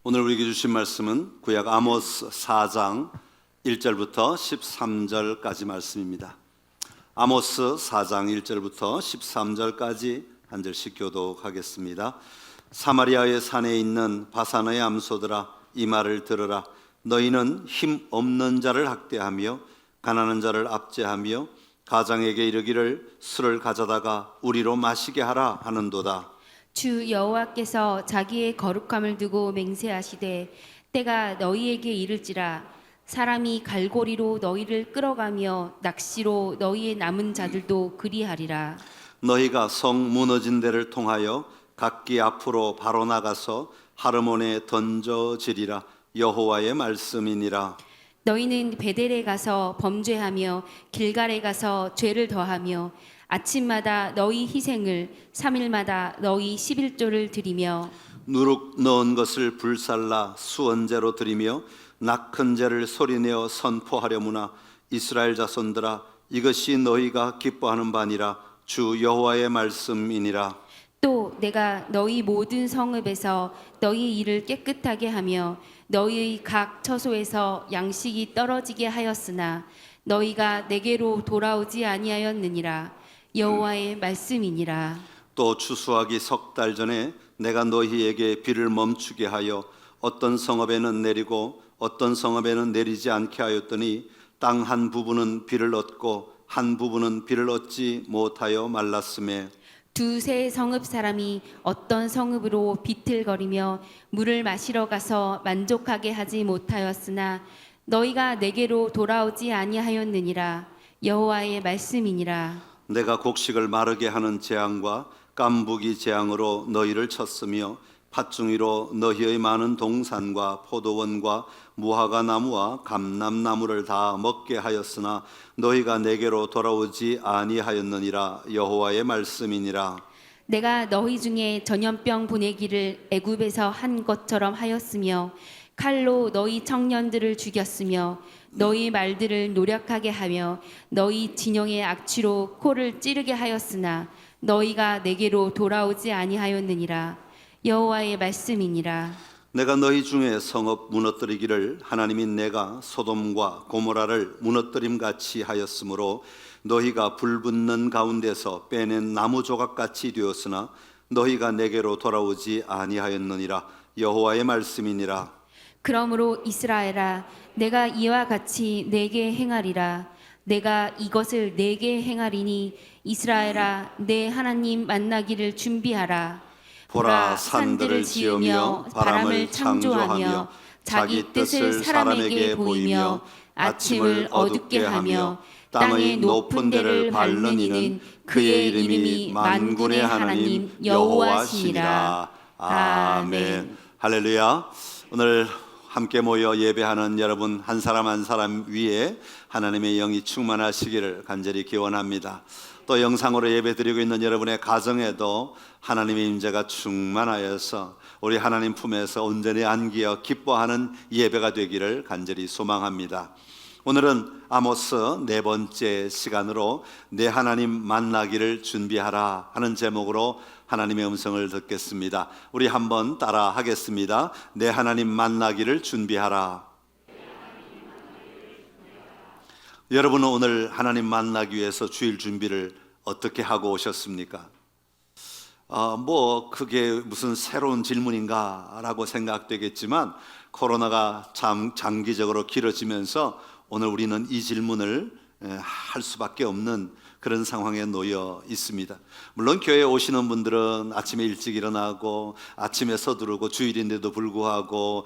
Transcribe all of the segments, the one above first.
오늘 우리에게 주신 말씀은 구약 아모스 4장 1절부터 13절까지 말씀입니다. 아모스 4장 1절부터 13절까지 한 절씩 교독하겠습니다. 사마리아의 산에 있는 바산의 암소들아, 이 말을 들으라. 너희는 힘 없는 자를 학대하며 가난한 자를 압제하며 가장에게 이르기를 술을 가져다가 우리로 마시게 하라 하는도다. 주 여호와께서 자기의 거룩함을 두고 맹세하시되 때가 너희에게 이를지라. 사람이 갈고리로 너희를 끌어가며 낚시로 너희의 남은 자들도 그리하리라. 너희가 성 무너진 데를 통하여 각기 앞으로 바로 나가서 하르몬에 던져지리라. 여호와의 말씀이니라. 너희는 베델에 가서 범죄하며 길갈에 가서 죄를 더하며 아침마다 너희 희생을 3일마다 너희 11조를 드리며 누룩 넣은 것을 불살라 수언제로 드리며 낙헌제를 소리내어 선포하려무나. 이스라엘 자손들아, 이것이 너희가 기뻐하는 바니라. 주 여호와의 말씀이니라. 또 내가 너희 모든 성읍에서 너희 일을 깨끗하게 하며 너희의 각 처소에서 양식이 떨어지게 하였으나 너희가 내게로 돌아오지 아니하였느니라. 여호와의 말씀이니라. 또 추수하기 석 달 전에 내가 너희에게 비를 멈추게 하여 어떤 성읍에는 내리고 어떤 성읍에는 내리지 않게 하였더니 땅 한 부분은 비를 얻고 한 부분은 비를 얻지 못하여 말랐음에 두세 성읍 사람이 어떤 성읍으로 비틀거리며 물을 마시러 가서 만족하게 하지 못하였으나 너희가 내게로 돌아오지 아니하였느니라. 여호와의 말씀이니라. 내가 곡식을 마르게 하는 재앙과 깐부기 재앙으로 너희를 쳤으며 팥중이로 너희의 많은 동산과 포도원과 무화과 나무와 감람나무를 다 먹게 하였으나 너희가 내게로 돌아오지 아니하였느니라. 여호와의 말씀이니라. 내가 너희 중에 전염병 보내기를 애굽에서 한 것처럼 하였으며 칼로 너희 청년들을 죽였으며 너희 말들을 노력하게 하며 너희 진영의 악취로 코를 찌르게 하였으나 너희가 내게로 돌아오지 아니하였느니라. 여호와의 말씀이니라. 내가 너희 중에 성읍 무너뜨리기를 하나님인 내가 소돔과 고모라를 무너뜨림같이 하였으므로 너희가 불붙는 가운데서 빼낸 나무 조각같이 되었으나 너희가 내게로 돌아오지 아니하였느니라. 여호와의 말씀이니라. 그러므로 이스라엘아, 내가 이와 같이 내게 행하리라. 내가 이것을 내게 행하리니 이스라엘아, 내 하나님 만나기를 준비하라. 보라, 산들을 지으며 바람을 창조하며 자기 뜻을 사람에게 보이며 아침을 어둡게 하며 땅의 높은 데를 밟는 이는 그의 이름이 만군의 하나님 여호와시니라. 아멘. 할렐루야. 오늘 함께 모여 예배하는 여러분 한 사람 한 사람 위에 하나님의 영이 충만하시기를 간절히 기원합니다. 또 영상으로 예배드리고 있는 여러분의 가정에도 하나님의 임재가 충만하여서 우리 하나님 품에서 온전히 안기어 기뻐하는 예배가 되기를 간절히 소망합니다. 오늘은 아모스 네 번째 시간으로 내 하나님 만나기를 준비하라 하는 제목으로 하나님의 음성을 듣겠습니다. 우리 한번 따라 하겠습니다. 내 하나님 만나기를 준비하라. 여러분은 오늘 하나님 만나기 위해서 주일 준비를 어떻게 하고 오셨습니까? 그게 무슨 새로운 질문인가 라고 생각되겠지만 코로나가 참 장기적으로 길어지면서 오늘 우리는 이 질문을 할 수밖에 없는 그런 상황에 놓여 있습니다. 물론 교회에 오시는 분들은 아침에 일찍 일어나고 아침에 서두르고 주일인데도 불구하고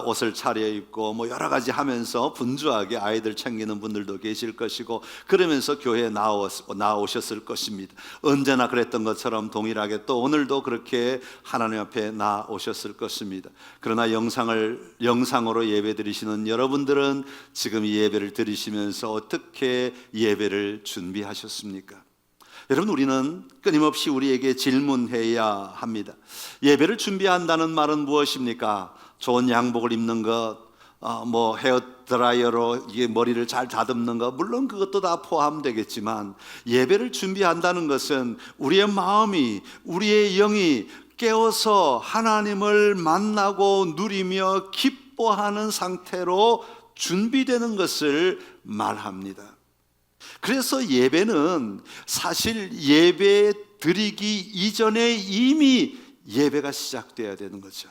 옷을 차려입고 여러 가지 하면서 분주하게 아이들 챙기는 분들도 계실 것이고 그러면서 교회에 나오셨을 것입니다. 언제나 그랬던 것처럼 동일하게 또 오늘도 그렇게 하나님 앞에 나오셨을 것입니다. 그러나 영상으로 예배드리시는 여러분들은 지금 이 예배를 드리시면서 어떻게 예배를 준비하셨습니까? 여러분, 우리는 끊임없이 우리에게 질문해야 합니다. 예배를 준비한다는 말은 무엇입니까? 좋은 양복을 입는 것, 헤어드라이어로 이게 머리를 잘 다듬는 것, 물론 그것도 다 포함되겠지만 예배를 준비한다는 것은 우리의 마음이, 우리의 영이 깨어서 하나님을 만나고 누리며 기뻐하는 상태로 준비되는 것을 말합니다. 그래서 예배는 사실 예배 드리기 이전에 이미 예배가 시작되어야 되는 거죠.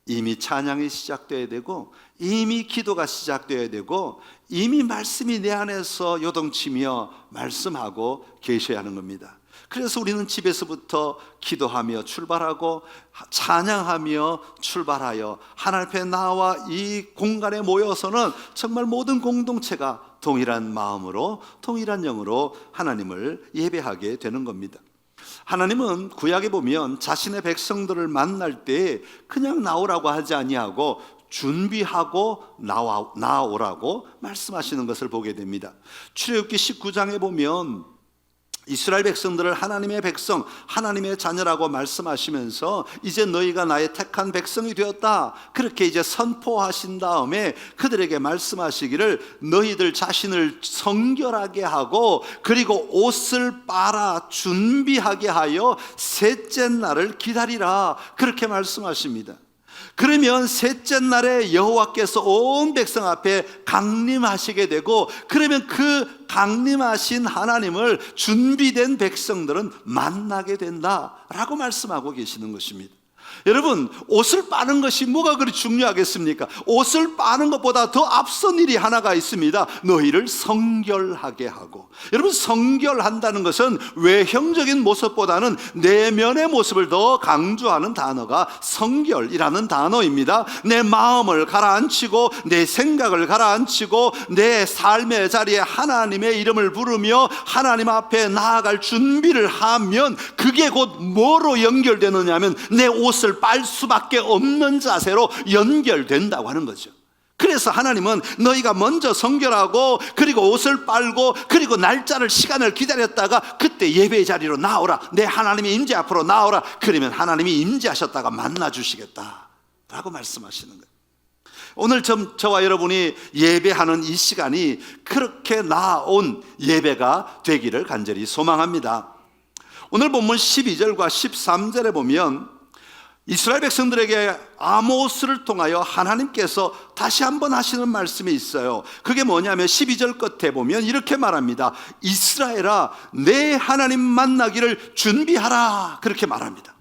이미 찬양이 시작되어야 되고, 이미 기도가 시작되어야 되고, 이미 말씀이 내 안에서 요동치며 말씀하고 계셔야 하는 겁니다. 그래서 우리는 집에서부터 기도하며 출발하고 찬양하며 출발하여 하나님 앞에 나와 이 공간에 모여서는 정말 모든 공동체가 동일한 마음으로 동일한 영으로 하나님을 예배하게 되는 겁니다. 하나님은 구약에 보면 자신의 백성들을 만날 때 그냥 나오라고 하지 아니하고 준비하고 나오라고 말씀하시는 것을 보게 됩니다. 출애굽기 19장에 보면 이스라엘 백성들을 하나님의 백성, 하나님의 자녀라고 말씀하시면서 이제 너희가 나의 택한 백성이 되었다, 그렇게 이제 선포하신 다음에 그들에게 말씀하시기를 너희들 자신을 성결하게 하고 그리고 옷을 빨아 준비하게 하여 셋째 날을 기다리라, 그렇게 말씀하십니다. 그러면 셋째 날에 여호와께서 온 백성 앞에 강림하시게 되고, 그러면 그 강림하신 하나님을 준비된 백성들은 만나게 된다라고 말씀하고 계시는 것입니다. 여러분, 옷을 빠는 것이 뭐가 그리 중요하겠습니까? 옷을 빠는 것보다 더 앞선 일이 하나가 있습니다. 너희를 성결하게 하고. 여러분, 성결한다는 것은 외형적인 모습보다는 내면의 모습을 더 강조하는 단어가 성결이라는 단어입니다. 내 마음을 가라앉히고 내 생각을 가라앉히고 내 삶의 자리에 하나님의 이름을 부르며 하나님 앞에 나아갈 준비를 하면 그게 곧 뭐로 연결되느냐 하면 내 옷을 빨 수밖에 없는 자세로 연결된다고 하는 거죠. 그래서 하나님은 너희가 먼저 성결하고 그리고 옷을 빨고 그리고 날짜를 시간을 기다렸다가 그때 예배의 자리로 나오라, 내 하나님의 임재 앞으로 나오라, 그러면 하나님이 임재하셨다가 만나 주시겠다라고 말씀하시는 거예요. 오늘 저와 여러분이 예배하는 이 시간이 그렇게 나온 예배가 되기를 간절히 소망합니다. 오늘 본문 12절과 13절에 보면 이스라엘 백성들에게 아모스를 통하여 하나님께서 다시 한번 하시는 말씀이 있어요. 그게 뭐냐면 12절 끝에 보면 이렇게 말합니다. 이스라엘아, 내 하나님 만나기를 준비하라, 그렇게 말합니다.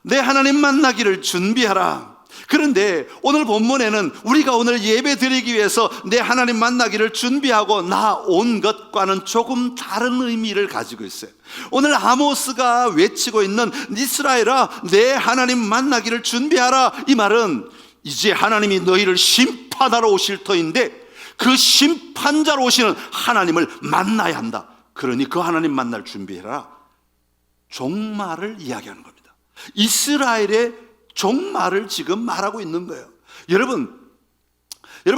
내 하나님 만나기를 준비하라. 그런데 오늘 본문에는 우리가 오늘 예배 드리기 위해서 내 하나님 만나기를 준비하고 나온 것과는 조금 다른 의미를 가지고 있어요. 오늘 아모스가 외치고 있는 이스라엘아, 내 하나님 만나기를 준비하라, 이 말은 이제 하나님이 너희를 심판하러 오실 터인데 그 심판자로 오시는 하나님을 만나야 한다. 그러니 그 하나님 만날 준비해라, 종말을 이야기하는 겁니다. 이스라엘의 종말을 지금 말하고 있는 거예요. 여러분,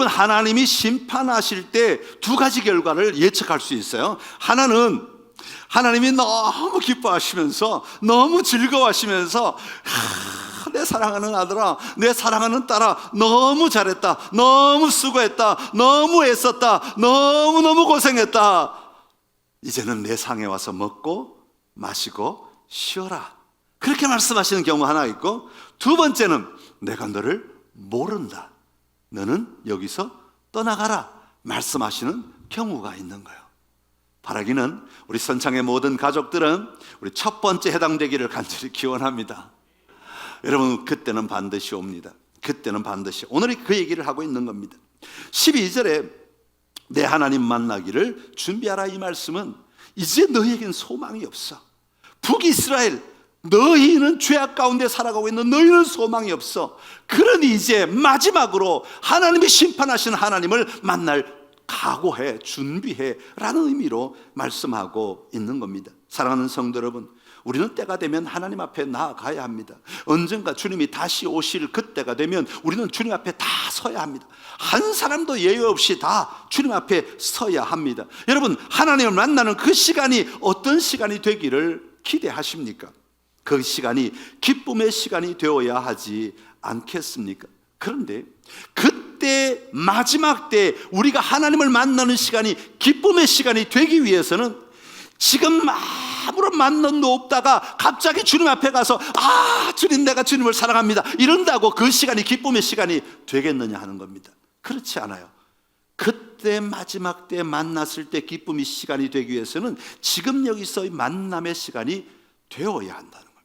하나님이 심판하실 때 두 가지 결과를 예측할 수 있어요. 하나는 하나님이 너무 기뻐하시면서 너무 즐거워하시면서 내 사랑하는 아들아, 내 사랑하는 딸아, 너무 잘했다, 너무 수고했다, 너무 애썼다, 너무너무 고생했다, 이제는 내 상에 와서 먹고 마시고 쉬어라, 그렇게 말씀하시는 경우 하나 있고, 두 번째는 내가 너를 모른다, 너는 여기서 떠나가라 말씀하시는 경우가 있는 거예요. 바라기는 우리 선창의 모든 가족들은 우리 첫 번째 해당되기를 간절히 기원합니다. 여러분, 그때는 반드시 옵니다. 그때는 반드시. 오늘 그 얘기를 하고 있는 겁니다. 12절에 내 하나님 만나기를 준비하라, 이 말씀은 이제 너희에겐 소망이 없어. 북이스라엘, 너희는 죄악 가운데 살아가고 있는 너희는 소망이 없어. 그러니 이제 마지막으로 하나님이 심판하신 하나님을 만날 각오해, 준비해 라는 의미로 말씀하고 있는 겁니다. 사랑하는 성도 여러분, 우리는 때가 되면 하나님 앞에 나아가야 합니다. 언젠가 주님이 다시 오실 그때가 되면 우리는 주님 앞에 다 서야 합니다. 한 사람도 예외 없이 다 주님 앞에 서야 합니다. 여러분, 하나님을 만나는 그 시간이 어떤 시간이 되기를 기대하십니까? 그 시간이 기쁨의 시간이 되어야 하지 않겠습니까? 그런데 그때 마지막 때 우리가 하나님을 만나는 시간이 기쁨의 시간이 되기 위해서는 지금 아무런 수많은 높다가 갑자기 주님 앞에 가서 주님, 내가 주님을 사랑합니다 이런다고 그 시간이 기쁨의 시간이 되겠느냐 하는 겁니다. 그렇지 않아요. 그때 마지막 때 만났을 때 기쁨의 시간이 되기 위해서는 지금 여기서 이 만남의 시간이 되어야 한다는 겁니다.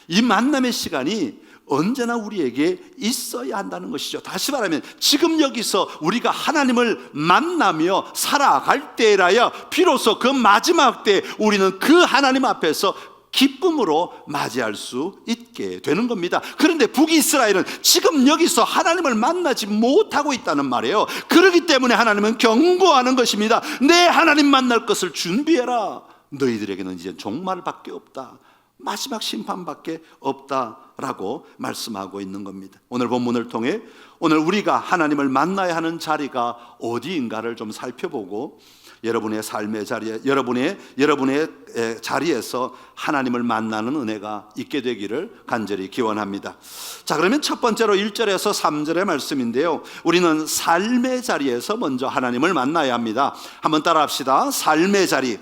이 만남의 시간이 언제나 우리에게 있어야 한다는 것이죠. 다시 말하면 지금 여기서 우리가 하나님을 만나며 살아갈 때라야 비로소 그 마지막 때 우리는 그 하나님 앞에서 기쁨으로 맞이할 수 있게 되는 겁니다. 그런데 북이스라엘은 지금 여기서 하나님을 만나지 못하고 있다는 말이에요. 그렇기 때문에 하나님은 경고하는 것입니다. 내 하나님 만날 것을 준비해라. 너희들에게는 이제 종말밖에 없다. 마지막 심판밖에 없다라고 말씀하고 있는 겁니다. 오늘 본문을 통해 오늘 우리가 하나님을 만나야 하는 자리가 어디인가를 좀 살펴보고 여러분의 삶의 자리에, 여러분의 자리에서 하나님을 만나는 은혜가 있게 되기를 간절히 기원합니다. 자, 그러면 첫 번째로 1절에서 3절의 말씀인데요, 우리는 삶의 자리에서 먼저 하나님을 만나야 합니다. 한번 따라합시다. 삶의 자리.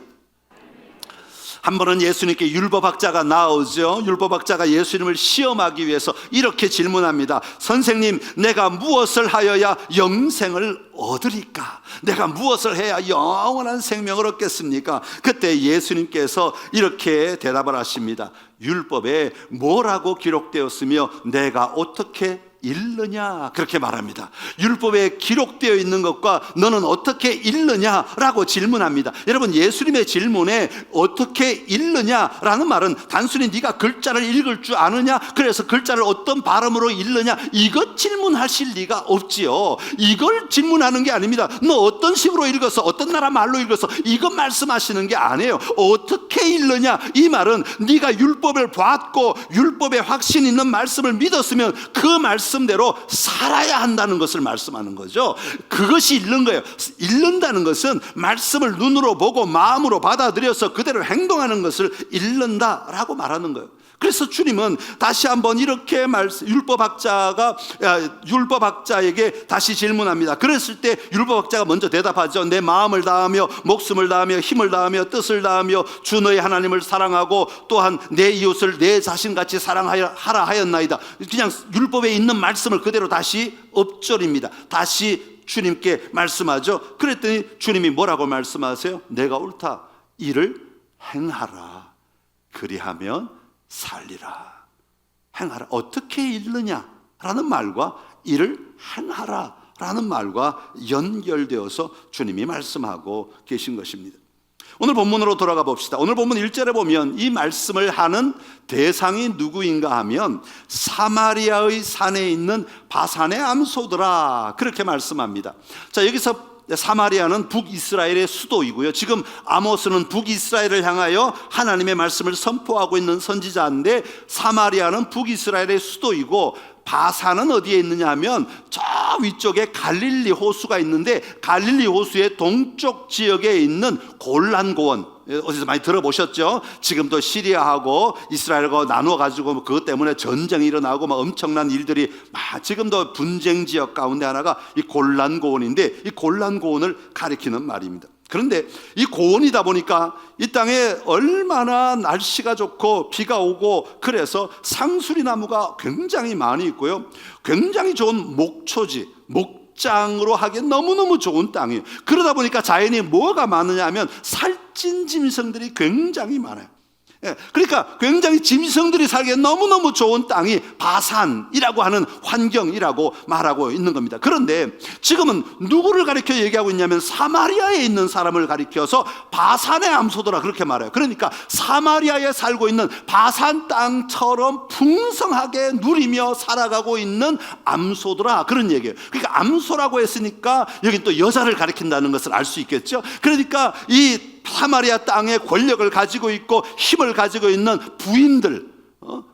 한 번은 예수님께 율법학자가 나오죠. 율법학자가 예수님을 시험하기 위해서 이렇게 질문합니다. 선생님, 내가 무엇을 하여야 영생을 얻으리까? 내가 무엇을 해야 영원한 생명을 얻겠습니까? 그때 예수님께서 이렇게 대답을 하십니다. 율법에 뭐라고 기록되었으며 내가 어떻게 읽느냐, 그렇게 말합니다. 율법에 기록되어 있는 것과 너는 어떻게 읽느냐라고 질문합니다. 여러분, 예수님의 질문에 어떻게 읽느냐라는 말은 단순히 네가 글자를 읽을 줄 아느냐, 그래서 글자를 어떤 발음으로 읽느냐, 이것 질문하실 리가 없지요. 이걸 질문하는 게 아닙니다. 너 어떤 식으로 읽어서, 어떤 나라 말로 읽어서, 이것 말씀하시는 게 아니에요. 어떻게 읽느냐, 이 말은 네가 율법을 봤고 율법에 확신 있는 말씀을 믿었으면 그 말씀대로 살아야 한다는 것을 말씀하는 거죠. 그것이 읽는 거예요. 읽는다는 것은 말씀을 눈으로 보고 마음으로 받아들여서 그대로 행동하는 것을 읽는다라고 말하는 거예요. 그래서 주님은 다시 한번 이렇게 율법학자에게 다시 질문합니다. 그랬을 때 율법학자가 먼저 대답하죠. 내 마음을 다하며 목숨을 다하며 힘을 다하며 뜻을 다하며 주 너의 하나님을 사랑하고 또한 내 이웃을 내 자신같이 사랑하라 하였나이다. 그냥 율법에 있는 말씀을 그대로 다시 엎절입니다. 다시 주님께 말씀하죠. 그랬더니 주님이 뭐라고 말씀하세요? 내가 옳다. 이를 행하라. 그리하면 살리라. 행하라. 어떻게 읽느냐라는 말과 이를 행하라라는 말과 연결되어서 주님이 말씀하고 계신 것입니다. 오늘 본문으로 돌아가 봅시다. 오늘 본문 1절에 보면 이 말씀을 하는 대상이 누구인가 하면 사마리아의 산에 있는 바산의 암소들아, 그렇게 말씀합니다. 자, 여기서 사마리아는 북이스라엘의 수도이고요. 지금 아모스는 북이스라엘을 향하여 하나님의 말씀을 선포하고 있는 선지자인데, 사마리아는 북이스라엘의 수도이고 바산은 어디에 있느냐 하면 저 위쪽에 갈릴리 호수가 있는데, 갈릴리 호수의 동쪽 지역에 있는 골란고원, 어디서 많이 들어보셨죠? 지금도 시리아하고 이스라엘과 나누어가지고 그것 때문에 전쟁이 일어나고 막 엄청난 일들이 지금도 분쟁 지역 가운데 하나가 이 골란고원인데, 이 골란고원을 가리키는 말입니다. 그런데 이 고원이다 보니까 이 땅에 얼마나 날씨가 좋고 비가 오고 그래서 상수리 나무가 굉장히 많이 있고요, 굉장히 좋은 목초지, 목장으로 하기엔 너무너무 좋은 땅이에요. 그러다 보니까 자연이 뭐가 많으냐 하면 살찐 짐승들이 굉장히 많아요. 그러니까 굉장히 짐승들이 살기에 너무너무 좋은 땅이 바산이라고 하는 환경이라고 말하고 있는 겁니다. 그런데 지금은 누구를 가리켜 얘기하고 있냐면 사마리아에 있는 사람을 가리켜서 바산의 암소들아, 그렇게 말해요. 그러니까 사마리아에 살고 있는 바산 땅처럼 풍성하게 누리며 살아가고 있는 암소들아, 그런 얘기예요. 그러니까 암소라고 했으니까 여기 또 여자를 가리킨다는 것을 알 수 있겠죠. 그러니까 이 사마리아 땅에 권력을 가지고 있고 힘을 가지고 있는 부인들,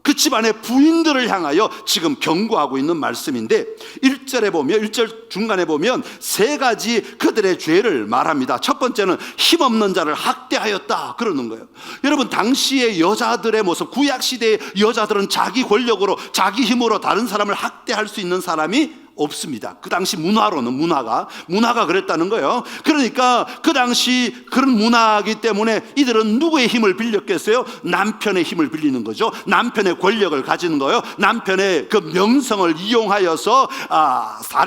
그 집안의 부인들을 향하여 지금 경고하고 있는 말씀인데, 1절에 보면, 1절 중간에 보면 세 가지 그들의 죄를 말합니다. 첫 번째는 힘없는 자를 학대하였다, 그러는 거예요. 여러분, 당시의 여자들의 모습, 구약시대의 여자들은 자기 권력으로 자기 힘으로 다른 사람을 학대할 수 있는 사람이 없습니다. 그 당시 문화가 그랬다는 거예요. 그러니까 그 당시 그런 문화이기 때문에 이들은 누구의 힘을 빌렸겠어요? 남편의 힘을 빌리는 거죠. 남편의 권력을 가지는 거예요. 남편의 그 명성을 이용하여서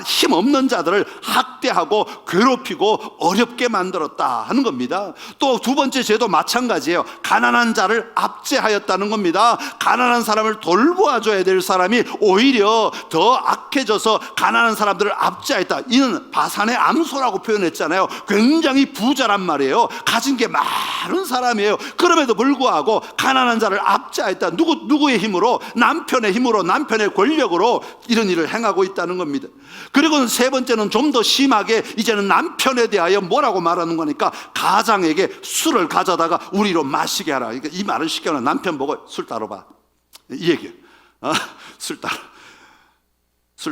힘없는 자들을 학대하고 괴롭히고 어렵게 만들었다 하는 겁니다. 또 두 번째 죄도 마찬가지예요. 가난한 자를 압제하였다는 겁니다. 가난한 사람을 돌보아줘야 될 사람이 오히려 더 악해져서 가난한 사람들을 압제하였다. 이는 바산의 암소라고 표현했잖아요. 굉장히 부자란 말이에요. 가진 게 많은 사람이에요. 그럼에도 불구하고 가난한 자를 압제하였다. 누구의 힘으로? 남편의 힘으로, 남편의 권력으로 이런 일을 행하고 있다는 겁니다. 그리고 세 번째는 좀 더 심하게 이제는 남편에 대하여 뭐라고 말하는 거니까 가장에게 술을 가져다가 우리로 마시게 하라. 그러니까 이 말을 쉽게 하면 남편 보고 술 따라봐, 이 얘기예요. 술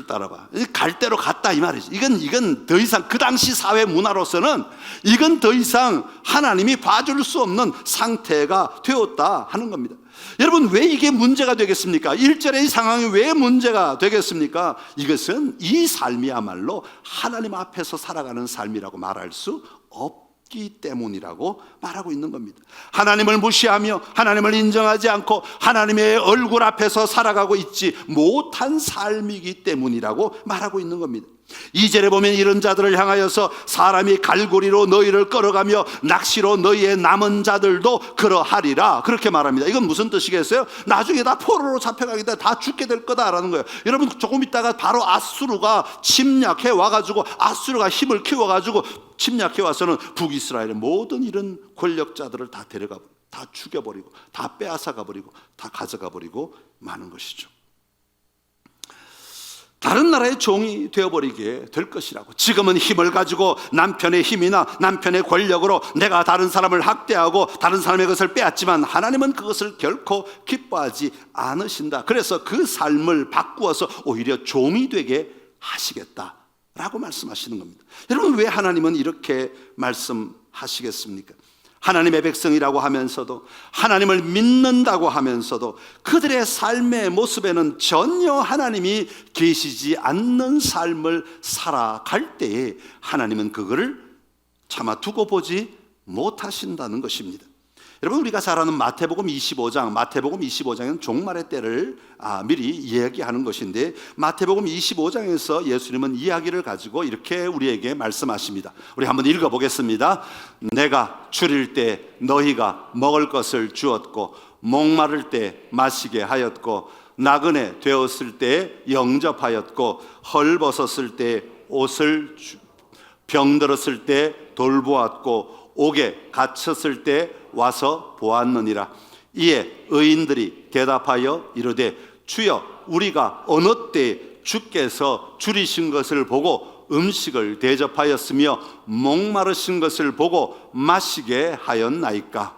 따라봐. 갈 대로 갔다 이 말이지. 이건 더 이상 그 당시 사회 문화로서는 이건 더 이상 하나님이 봐줄 수 없는 상태가 되었다 하는 겁니다. 여러분, 왜 이게 문제가 되겠습니까? 1절의 이 상황이 왜 문제가 되겠습니까? 이것은 이 삶이야말로 하나님 앞에서 살아가는 삶이라고 말할 수 없기 때문이라고 말하고 있는 겁니다. 하나님을 무시하며 하나님을 인정하지 않고 하나님의 얼굴 앞에서 살아가고 있지 못한 삶이기 때문이라고 말하고 있는 겁니다. 2절에 보면 이런 자들을 향하여서 사람이 갈고리로 너희를 끌어가며 낚시로 너희의 남은 자들도 그러하리라, 그렇게 말합니다. 이건 무슨 뜻이겠어요? 나중에 다 포로로 잡혀가겠다, 다 죽게 될 거다라는 거예요. 여러분, 조금 있다가 바로 아수르가 침략해 와가지고, 아수르가 힘을 키워가지고 침략해 와서는 북이스라엘의 모든 이런 권력자들을 다 데려가, 다 죽여버리고, 다 빼앗아가버리고, 다 가져가버리고 마는 것이죠. 다른 나라의 종이 되어버리게 될 것이라고. 지금은 힘을 가지고 남편의 힘이나 남편의 권력으로 내가 다른 사람을 학대하고 다른 사람의 것을 빼앗지만 하나님은 그것을 결코 기뻐하지 않으신다. 그래서 그 삶을 바꾸어서 오히려 종이 되게 하시겠다라고 말씀하시는 겁니다. 여러분, 왜 하나님은 이렇게 말씀하시겠습니까? 하나님의 백성이라고 하면서도, 하나님을 믿는다고 하면서도 그들의 삶의 모습에는 전혀 하나님이 계시지 않는 삶을 살아갈 때에 하나님은 그거를 차마 두고 보지 못하신다는 것입니다. 여러분, 우리가 잘 아는 마태복음 25장에는 종말의 때를 미리 이야기하는 것인데, 마태복음 25장에서 예수님은 이야기를 가지고 이렇게 우리에게 말씀하십니다. 우리 한번 읽어보겠습니다. 내가 줄일 때 너희가 먹을 것을 주었고, 목마를 때 마시게 하였고, 나그네 되었을 때 영접하였고, 헐벗었을 때 옷을 병들었을 때 돌보았고, 옥에 갇혔을 때 와서 보았느니라. 이에 의인들이 대답하여 이르되, 주여, 우리가 어느 때 주께서 줄이신 것을 보고 음식을 대접하였으며 목마르신 것을 보고 마시게 하였나이까?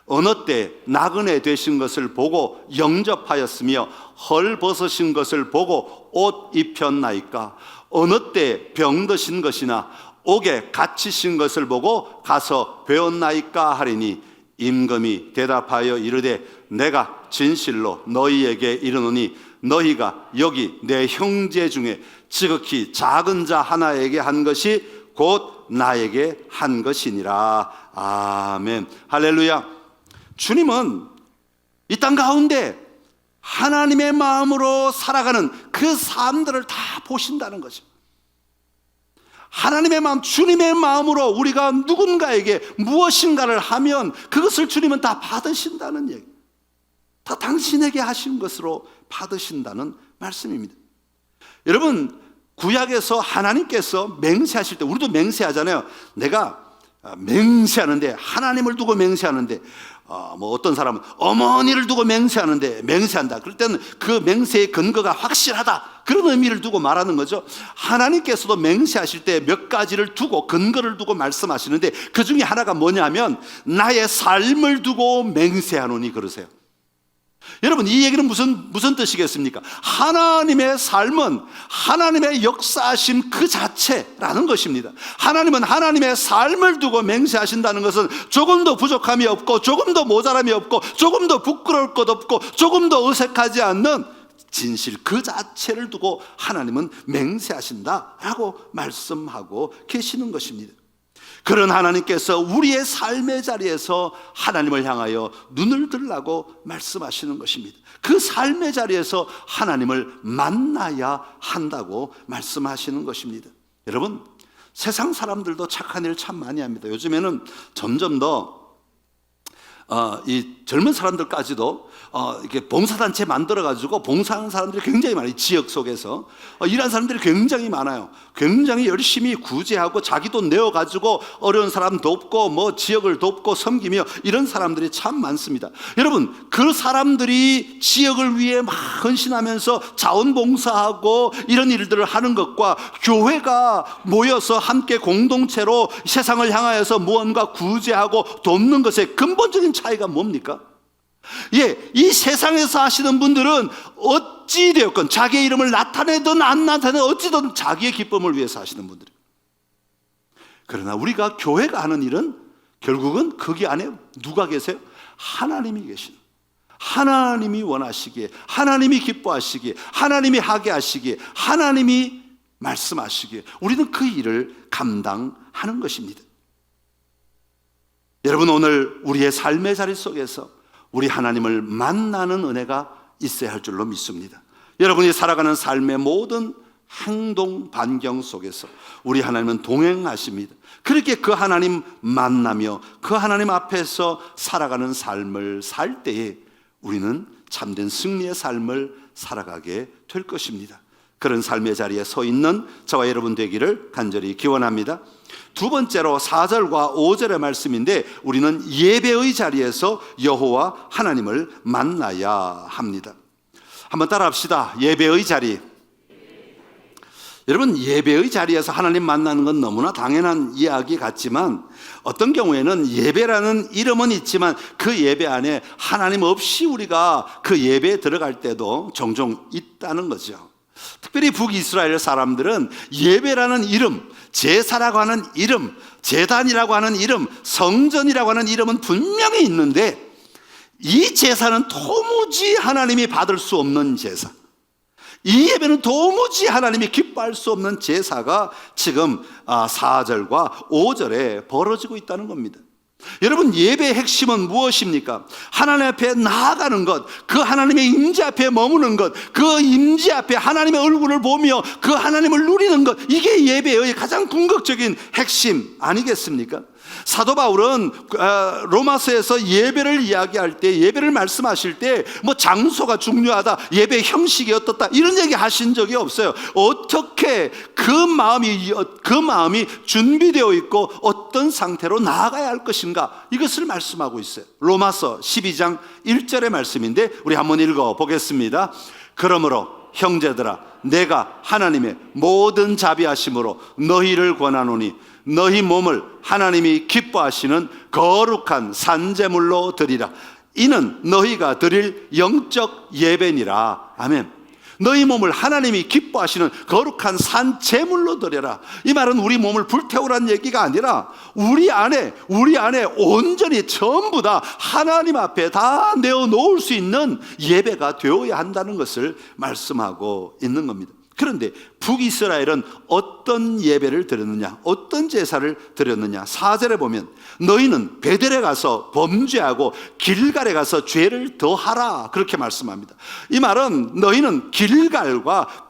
어느 때 나그네 되신 것을 보고 영접하였으며 헐벗으신 것을 보고 옷 입혔나이까? 어느 때 병드신 것이나 옥에 갇히신 것을 보고 가서 배웠나이까 하리니, 임금이 대답하여 이르되, 내가 진실로 너희에게 이르노니 너희가 여기 내 형제 중에 지극히 작은 자 하나에게 한 것이 곧 나에게 한 것이니라. 아멘. 할렐루야. 주님은 이 땅 가운데 하나님의 마음으로 살아가는 그 사람들을 다 보신다는 것입니다. 하나님의 마음, 주님의 마음으로 우리가 누군가에게 무엇인가를 하면 그것을 주님은 다 받으신다는 얘기, 다 당신에게 하신 것으로 받으신다는 말씀입니다. 여러분, 구약에서 하나님께서 맹세하실 때, 우리도 맹세하잖아요. 내가 맹세하는데, 하나님을 두고 맹세하는데, 어떤 사람은 어머니를 두고 맹세한다. 그럴 때는 그 맹세의 근거가 확실하다, 그런 의미를 두고 말하는 거죠. 하나님께서도 맹세하실 때 몇 가지를 두고, 근거를 두고 말씀하시는데, 그 중에 하나가 뭐냐면 나의 삶을 두고 맹세하노니 그러세요. 여러분, 이 얘기는 무슨 뜻이겠습니까? 하나님의 삶은 하나님의 역사하심 그 자체라는 것입니다. 하나님은 하나님의 삶을 두고 맹세하신다는 것은 조금도 부족함이 없고, 조금도 모자람이 없고, 조금도 부끄러울 것 없고, 조금도 어색하지 않는 진실 그 자체를 두고 하나님은 맹세하신다라고 말씀하고 계시는 것입니다. 그런 하나님께서 우리의 삶의 자리에서 하나님을 향하여 눈을 들라고 말씀하시는 것입니다. 그 삶의 자리에서 하나님을 만나야 한다고 말씀하시는 것입니다. 여러분, 세상 사람들도 착한 일 참 많이 합니다. 요즘에는 점점 더 이 젊은 사람들까지도 이렇게 봉사단체 만들어가지고 봉사하는 사람들이 굉장히 많아요. 지역 속에서 일하는 사람들이 굉장히 많아요. 굉장히 열심히 구제하고 자기 돈 내어가지고 어려운 사람 돕고 뭐 지역을 돕고 섬기며 이런 사람들이 참 많습니다. 여러분, 그 사람들이 지역을 위해 막 헌신하면서 자원봉사하고 이런 일들을 하는 것과 교회가 모여서 함께 공동체로 세상을 향하여서 무언가 구제하고 돕는 것의 근본적인 차이가 뭡니까? 이 세상에서 하시는 분들은 어찌되었건 자기의 이름을 나타내든 안 나타내든 어찌든 자기의 기쁨을 위해서 하시는 분들이에요. 그러나 우리가 교회가 하는 일은 결국은 거기 안에 누가 계세요? 하나님이 계시는, 하나님이 원하시기에, 하나님이 기뻐하시기에, 하나님이 하게 하시기에, 하나님이 말씀하시기에 우리는 그 일을 감당하는 것입니다. 여러분, 오늘 우리의 삶의 자리 속에서 우리 하나님을 만나는 은혜가 있어야 할 줄로 믿습니다. 여러분이 살아가는 삶의 모든 행동 반경 속에서 우리 하나님은 동행하십니다. 그렇게 그 하나님 만나며 그 하나님 앞에서 살아가는 삶을 살 때에 우리는 참된 승리의 삶을 살아가게 될 것입니다. 그런 삶의 자리에 서 있는 저와 여러분 되기를 간절히 기원합니다. 두 번째로 4절과 5절의 말씀인데, 우리는 예배의 자리에서 여호와 하나님을 만나야 합니다. 한번 따라합시다. 예배의 자리. 여러분, 예배의 자리에서 하나님 만나는 건 너무나 당연한 이야기 같지만 어떤 경우에는 예배라는 이름은 있지만 그 예배 안에 하나님 없이 우리가 그 예배에 들어갈 때도 종종 있다는 거죠. 특별히 북이스라엘 사람들은 예배라는 이름, 제사라고 하는 이름, 제단이라고 하는 이름, 성전이라고 하는 이름은 분명히 있는데 이 제사는 도무지 하나님이 받을 수 없는 제사, 이 예배는 도무지 하나님이 기뻐할 수 없는 제사가 지금 4절과 5절에 벌어지고 있다는 겁니다. 여러분, 예배의 핵심은 무엇입니까? 하나님 앞에 나아가는 것, 그 하나님의 임재 앞에 머무는 것, 그 임재 앞에 하나님의 얼굴을 보며 그 하나님을 누리는 것, 이게 예배의 가장 궁극적인 핵심 아니겠습니까? 사도 바울은 로마서에서 예배를 이야기할 때, 예배를 말씀하실 때 뭐 장소가 중요하다, 예배 형식이 어떻다 이런 얘기 하신 적이 없어요. 어떻게 그 마음이 준비되어 있고 어떤 상태로 나아가야 할 것인가, 이것을 말씀하고 있어요. 로마서 12장 1절의 말씀인데 우리 한번 읽어 보겠습니다. 그러므로 형제들아, 내가 하나님의 모든 자비하심으로 너희를 권하노니 너희 몸을 하나님이 기뻐하시는 거룩한 산제물로 드리라. 이는 너희가 드릴 영적 예배니라. 아멘. 너희 몸을 하나님이 기뻐하시는 거룩한 산제물로 드려라. 이 말은 우리 몸을 불태우라는 얘기가 아니라 우리 안에 온전히 전부 다 하나님 앞에 다 내어놓을 수 있는 예배가 되어야 한다는 것을 말씀하고 있는 겁니다. 그런데 북이스라엘은 어떤 예배를 드렸느냐, 어떤 제사를 드렸느냐? 4절에 보면 너희는 베델에 가서 범죄하고 길갈에 가서 죄를 더하라, 그렇게 말씀합니다. 이 말은 너희는 길갈과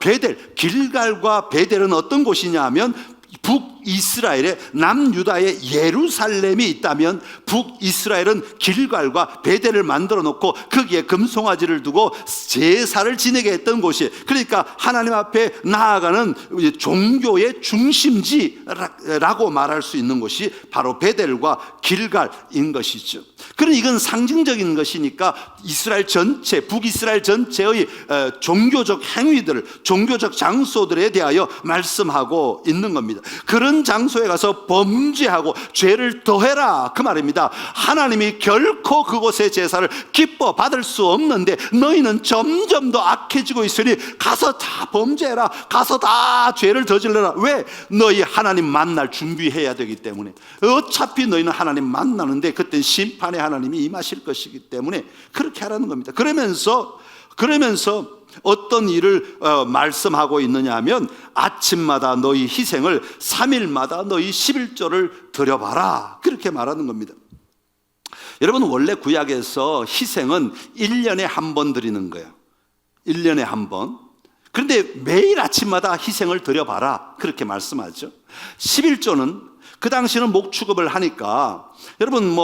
베델은 어떤 곳이냐 하면 북이스라엘의 남유다의 예루살렘이 있다면 북이스라엘은 길갈과 베델을 만들어 놓고 거기에 금송아지를 두고 제사를 지내게 했던 곳이에요. 그러니까 하나님 앞에 나아가는 종교의 중심지라고 말할 수 있는 곳이 바로 베델과 길갈인 것이죠. 그러나 이건 상징적인 것이니까 이스라엘 전체, 북이스라엘 전체의 종교적 행위들, 종교적 장소들에 대하여 말씀하고 있는 겁니다. 그런 장소에 가서 범죄하고 죄를 더해라, 그 말입니다. 하나님이 결코 그곳의 제사를 기뻐 받을 수 없는데 너희는 점점 더 악해지고 있으니 가서 다 범죄해라, 가서 다 죄를 저질러라. 왜? 너희 하나님 만날 준비해야 되기 때문에. 어차피 너희는 하나님 만나는데 그때 심판의 하나님이 임하실 것이기 때문에 그렇게 하라는 겁니다. 그러면서 그러면서 어떤 일을 말씀하고 있느냐 하면 아침마다 너희 희생을 3일마다 너희 11조를 드려봐라, 그렇게 말하는 겁니다. 여러분, 원래 구약에서 희생은 1년에 한 번 드리는 거예요. 1년에 한 번. 그런데 매일 아침마다 희생을 드려봐라, 그렇게 말씀하죠. 11조는 그 당시는 목축업을 하니까, 여러분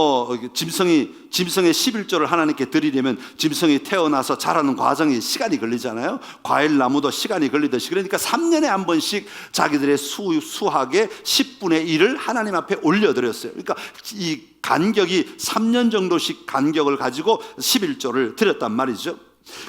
짐승의 11조를 하나님께 드리려면 짐승이 태어나서 자라는 과정에 시간이 걸리잖아요. 과일 나무도 시간이 걸리듯이. 그러니까 3년에 한 번씩 자기들의 수확의 10분의 1을 하나님 앞에 올려드렸어요. 그러니까 이 간격이 3년 정도씩 간격을 가지고 11조를 드렸단 말이죠.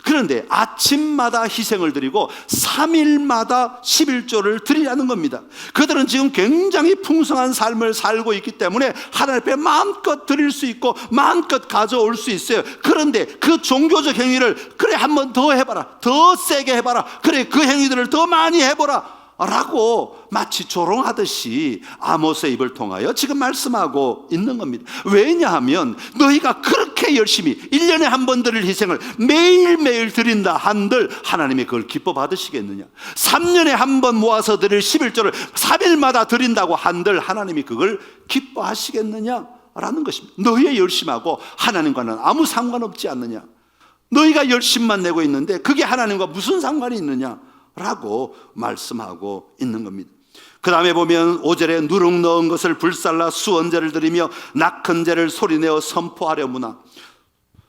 그런데 아침마다 희생을 드리고 3일마다 11조를 드리라는 겁니다. 그들은 지금 굉장히 풍성한 삶을 살고 있기 때문에 하나님 앞에 마음껏 드릴 수 있고 마음껏 가져올 수 있어요. 그런데 그 종교적 행위를, 그래 한 번 더 해봐라, 더 세게 해봐라, 그래 그 행위들을 더 많이 해보라 라고 마치 조롱하듯이 아모스의 입을 통하여 지금 말씀하고 있는 겁니다. 왜냐하면 너희가 그렇게 열심히 1년에 한 번 드릴 희생을 매일매일 드린다 한들 하나님이 그걸 기뻐 받으시겠느냐? 3년에 한 번 모아서 드릴 11조를 3일마다 드린다고 한들 하나님이 그걸 기뻐하시겠느냐? 라는 것입니다. 너희의 열심하고 하나님과는 아무 상관없지 않느냐? 너희가 열심만 내고 있는데 그게 하나님과 무슨 상관이 있느냐? 라고 말씀하고 있는 겁니다. 그 다음에 보면 5절에 누룩 넣은 것을 불살라 수언제를 드리며 낙헌제를 소리내어 선포하려무나.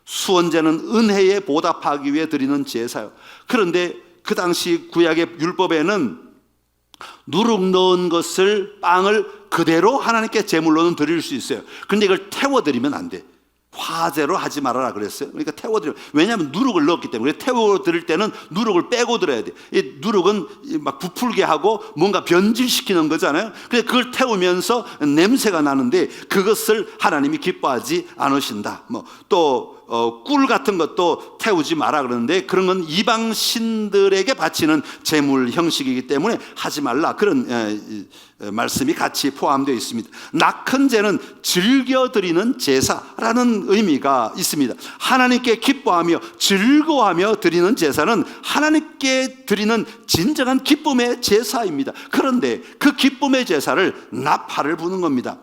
수언제는 은혜에 보답하기 위해 드리는 제사요. 그런데 그 당시 구약의 율법에는 누룩 넣은 것을, 빵을 그대로 하나님께 제물로는 드릴 수 있어요. 그런데 이걸 태워드리면 안 돼. 화제로 하지 말아라 그랬어요. 그러니까 태워드리면, 왜냐하면 누룩을 넣었기 때문에 태워드릴 때는 누룩을 빼고 들어야 돼. 이 누룩은 막 부풀게 하고 뭔가 변질시키는 거잖아요. 그래서 그걸 태우면서 냄새가 나는데 그것을 하나님이 기뻐하지 않으신다. 또 꿀 같은 것도 태우지 마라 그러는데 그런 건 이방 신들에게 바치는 제물 형식이기 때문에 하지 말라, 그런 말씀이 같이 포함되어 있습니다. 낙헌제는 즐겨드리는 제사라는 의미가 있습니다. 하나님께 기뻐하며 즐거워하며 드리는 제사는 하나님께 드리는 진정한 기쁨의 제사입니다. 그런데 그 기쁨의 제사를 나팔을 부는 겁니다.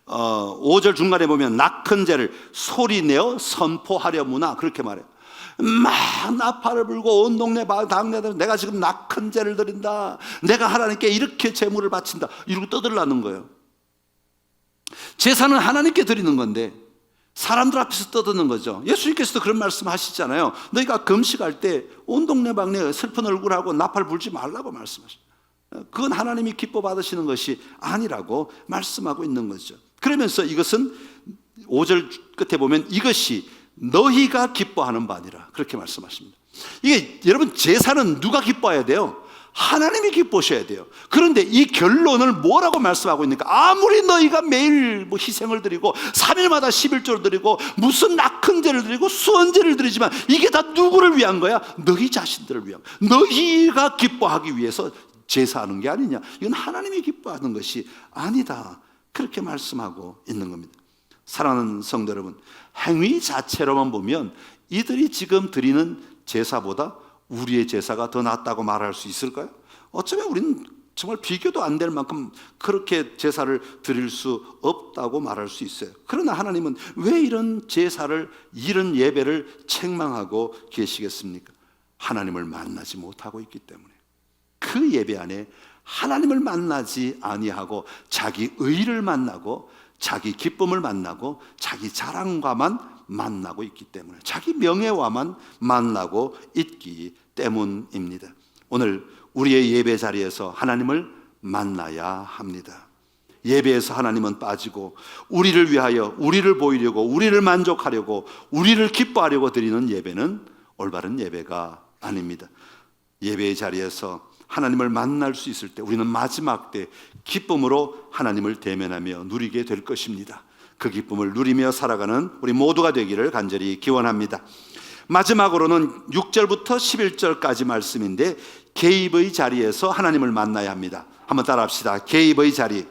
5절 중간에 보면 낙헌제를 소리내어 선포하려무나, 그렇게 말해요. 막 나팔을 불고 온 동네 당내들 내가 지금 낙헌제를 드린다, 내가 하나님께 이렇게 제물을 바친다, 이러고 떠들라는 거예요. 제사는 하나님께 드리는 건데 사람들 앞에서 떠드는 거죠. 예수님께서도 그런 말씀 하시잖아요. 너희가 금식할 때 온 동네 방네 슬픈 얼굴하고 나팔 불지 말라고 말씀하십니다. 그건 하나님이 기뻐 받으시는 것이 아니라고 말씀하고 있는 거죠. 그러면서 이것은 5절 끝에 보면 이것이 너희가 기뻐하는 바니라, 그렇게 말씀하십니다. 이게 여러분, 제사는 누가 기뻐해야 돼요? 하나님이 기뻐하셔야 돼요. 그런데 이 결론을 뭐라고 말씀하고 있습니까? 아무리 너희가 매일 희생을 드리고 3일마다 11조를 드리고 무슨 낙헌제를 드리고 수언제를 드리지만 이게 다 누구를 위한 거야? 너희 자신들을 위한 거야. 너희가 기뻐하기 위해서 제사하는 게 아니냐? 이건 하나님이 기뻐하는 것이 아니다, 그렇게 말씀하고 있는 겁니다. 사랑하는 성도 여러분, 행위 자체로만 보면 이들이 지금 드리는 제사보다 우리의 제사가 더 낫다고 말할 수 있을까요? 어쩌면 우리는 정말 비교도 안 될 만큼 그렇게 제사를 드릴 수 없다고 말할 수 있어요. 그러나 하나님은 왜 이런 제사를, 이런 예배를 책망하고 계시겠습니까? 하나님을 만나지 못하고 있기 때문에. 그 예배 안에 하나님을 만나지 아니하고 자기 의를 만나고 자기 기쁨을 만나고 자기 자랑과만 만나고 있기 때문에, 자기 명예와만 만나고 있기 때문입니다. 오늘 우리의 예배 자리에서 하나님을 만나야 합니다. 예배에서 하나님은 빠지고 우리를 위하여, 우리를 보이려고, 우리를 만족하려고, 우리를 기뻐하려고 드리는 예배는 올바른 예배가 아닙니다. 예배의 자리에서 하나님을 만날 수 있을 때 우리는 마지막 때 기쁨으로 하나님을 대면하며 누리게 될 것입니다. 그 기쁨을 누리며 살아가는 우리 모두가 되기를 간절히 기원합니다. 마지막으로는 6절부터 11절까지 말씀인데, 개입의 자리에서 하나님을 만나야 합니다. 한번 따라합시다. 개입의 자리.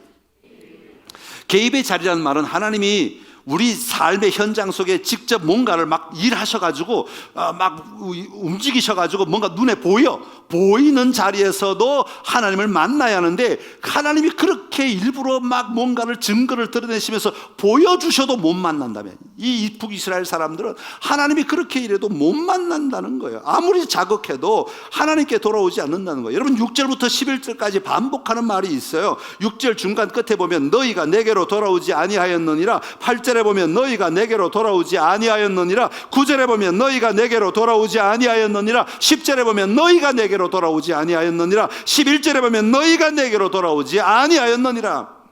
개입의 자리라는 말은 하나님이 우리 삶의 현장 속에 직접 뭔가를 막 일하셔가지고 막 움직이셔가지고 뭔가 눈에 보이는 자리에서도 하나님을 만나야 하는데, 하나님이 그렇게 일부러 막 뭔가를 증거를 드러내시면서 보여주셔도 못 만난다면, 이 북이스라엘 사람들은 하나님이 그렇게 일해도 못 만난다는 거예요. 아무리 자극해도 하나님께 돌아오지 않는다는 거예요. 여러분 6절부터 11절까지 반복하는 말이 있어요. 6절 중간 끝에 보면 너희가 내게로 돌아오지 아니하였느니라, 8절에 보면 너희가 내게로 돌아오지 아니하였느니라, 9절에 보면 너희가 내게로 돌아오지 아니하였느니라, 10절에 보면 너희가 내게로 돌아오지 아니하였느니라, 11절에 보면 너희가 내게로 돌아오지 아니하였느니라.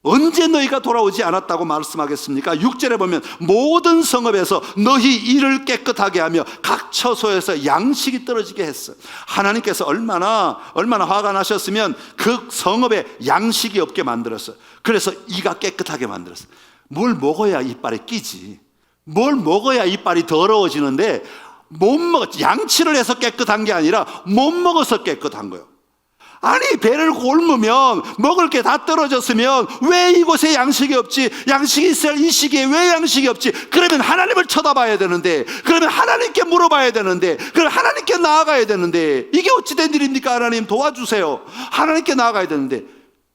언제 너희가 돌아오지 않았다고 말씀하겠습니까? 6절에 보면 모든 성읍에서 너희 일을 깨끗하게 하며 각 처소에서 양식이 떨어지게 했어. 하나님께서 얼마나 화가 나셨으면 그 성읍에 양식이 없게 만들었어. 그래서 이가 깨끗하게 만들었어. 뭘 먹어야 이빨에 끼지, 뭘 먹어야 이빨이 더러워지는데 못 먹었지. 양치를 해서 깨끗한 게 아니라 못 먹어서 깨끗한 거예요. 아니, 배를 곪으면 먹을 게 다 떨어졌으면 왜 이곳에 양식이 없지? 양식이 있어야 이 시기에 왜 양식이 없지? 그러면 하나님을 쳐다봐야 되는데, 그러면 하나님께 물어봐야 되는데, 그럼 하나님께 나아가야 되는데, 이게 어찌 된 일입니까? 하나님 도와주세요. 하나님께 나아가야 되는데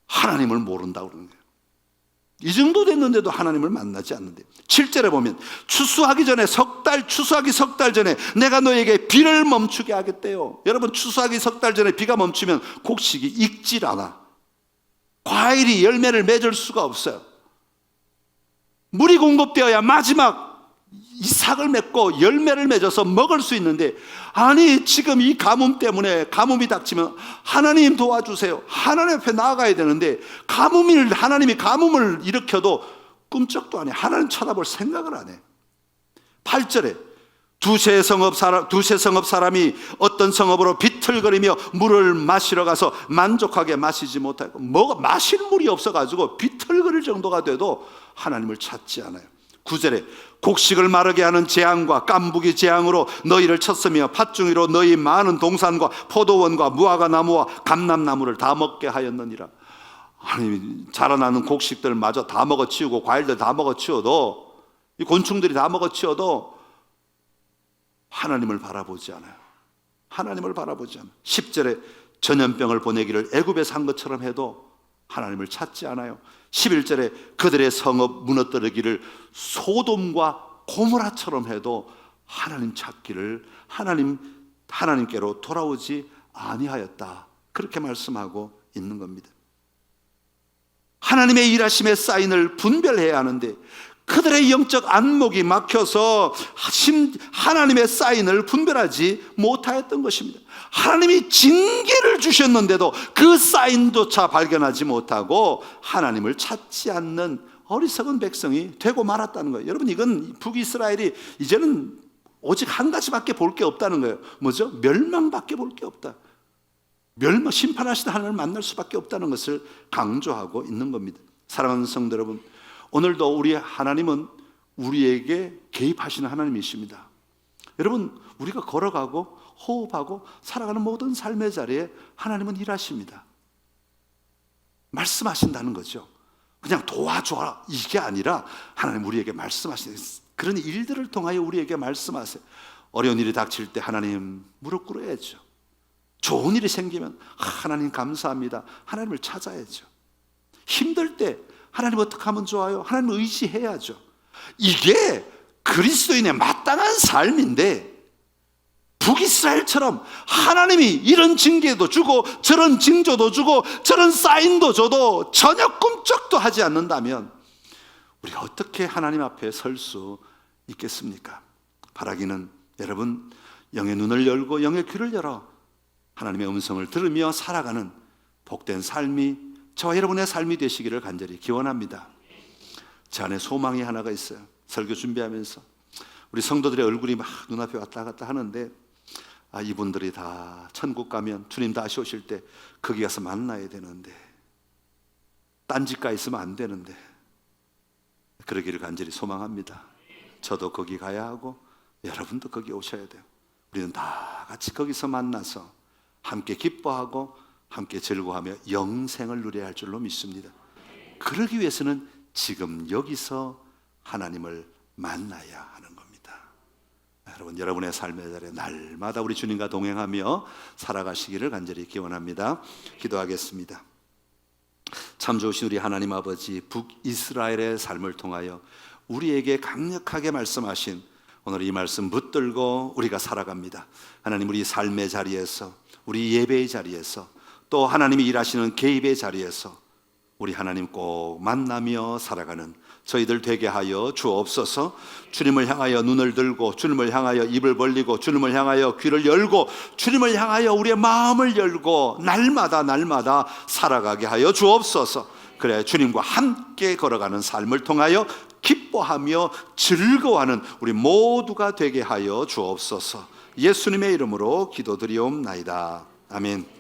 하나님을 모른다고 그러는 거예요. 이 정도 됐는데도 하나님을 만나지 않는데, 7절에 보면 추수하기 석 달 전에 내가 너에게 비를 멈추게 하겠대요. 여러분, 추수하기 석 달 전에 비가 멈추면 곡식이 익질 않아. 과일이 열매를 맺을 수가 없어요. 물이 공급되어야 마지막 이삭을 맺고 열매를 맺어서 먹을 수 있는데, 아니 지금 이 가뭄 때문에, 가뭄이 닥치면 하나님 도와주세요, 하나님 앞에 나아가야 되는데, 하나님이 가뭄을 일으켜도 꿈쩍도 안 해. 하나님 쳐다볼 생각을 안 해. 8절에 두세 성읍 사람이 어떤 성읍으로 비틀거리며 물을 마시러 가서 만족하게 마시지 못하고, 마실 물이 없어가지고 비틀거릴 정도가 돼도 하나님을 찾지 않아요. 9절에 곡식을 마르게 하는 재앙과 깐부기 재앙으로 너희를 쳤으며 팥중이로 너희 많은 동산과 포도원과 무화과 나무와 감람나무를 다 먹게 하였느니라. 아니, 자라나는 곡식들마저 다 먹어치우고 과일들 다 먹어치워도, 이 곤충들이 다 먹어치워도 하나님을 바라보지 않아요. 하나님을 바라보지 않아요. 10절에 전염병을 보내기를 애굽에서 한 것처럼 해도 하나님을 찾지 않아요. 11절에 그들의 성읍 무너뜨리기를 소돔과 고모라처럼 해도 하나님 찾기를, 하나님께로 돌아오지 아니하였다, 그렇게 말씀하고 있는 겁니다. 하나님의 일하심의 사인을 분별해야 하는데, 그들의 영적 안목이 막혀서 하나님의 사인을 분별하지 못하였던 것입니다. 하나님이 징계를 주셨는데도 그 사인조차 발견하지 못하고 하나님을 찾지 않는 어리석은 백성이 되고 말았다는 거예요. 여러분, 이건 북이스라엘이 이제는 오직 한 가지밖에 볼 게 없다는 거예요. 뭐죠? 멸망밖에 볼 게 없다. 심판하시는 하나님을 만날 수밖에 없다는 것을 강조하고 있는 겁니다. 사랑하는 성도 여러분, 오늘도 우리 하나님은 우리에게 개입하시는 하나님이십니다. 여러분, 우리가 걸어가고 호흡하고 살아가는 모든 삶의 자리에 하나님은 일하십니다. 말씀하신다는 거죠. 그냥 도와줘라 이게 아니라 하나님 우리에게 말씀하시는 그런 일들을 통하여 우리에게 말씀하세요. 어려운 일이 닥칠 때 하나님 무릎 꿇어야죠. 좋은 일이 생기면 하나님 감사합니다, 하나님을 찾아야죠. 힘들 때 하나님 어떻게 하면 좋아요? 하나님 의지해야죠. 이게 그리스도인의 마땅한 삶인데, 북이스라엘처럼 하나님이 이런 징계도 주고 저런 징조도 주고 저런 사인도 줘도 전혀 꿈쩍도 하지 않는다면 우리가 어떻게 하나님 앞에 설 수 있겠습니까? 바라기는 여러분, 영의 눈을 열고 영의 귀를 열어 하나님의 음성을 들으며 살아가는 복된 삶이 저와 여러분의 삶이 되시기를 간절히 기원합니다. 제 안에 소망이 하나가 있어요. 설교 준비하면서 우리 성도들의 얼굴이 막 눈앞에 왔다 갔다 하는데, 이분들이 다 천국 가면 주님 다시 오실 때 거기 가서 만나야 되는데, 딴짓 가 있으면 안 되는데, 그러기를 간절히 소망합니다. 저도 거기 가야 하고 여러분도 거기 오셔야 돼요. 우리는 다 같이 거기서 만나서 함께 기뻐하고 함께 즐거워하며 영생을 누려야 할 줄로 믿습니다. 그러기 위해서는 지금 여기서 하나님을 만나야 하는 겁니다. 여러분, 여러분의 삶의 자리에 날마다 우리 주님과 동행하며 살아가시기를 간절히 기원합니다. 기도하겠습니다. 참 좋으신 우리 하나님 아버지, 북이스라엘의 삶을 통하여 우리에게 강력하게 말씀하신 오늘 이 말씀 붙들고 우리가 살아갑니다. 하나님, 우리 삶의 자리에서, 우리 예배의 자리에서, 또 하나님이 일하시는 개입의 자리에서 우리 하나님 꼭 만나며 살아가는 저희들 되게 하여 주옵소서. 주님을 향하여 눈을 들고, 주님을 향하여 입을 벌리고, 주님을 향하여 귀를 열고, 주님을 향하여 우리의 마음을 열고 날마다 살아가게 하여 주옵소서. 그래, 주님과 함께 걸어가는 삶을 통하여 기뻐하며 즐거워하는 우리 모두가 되게 하여 주옵소서. 예수님의 이름으로 기도드리옵나이다. 아멘.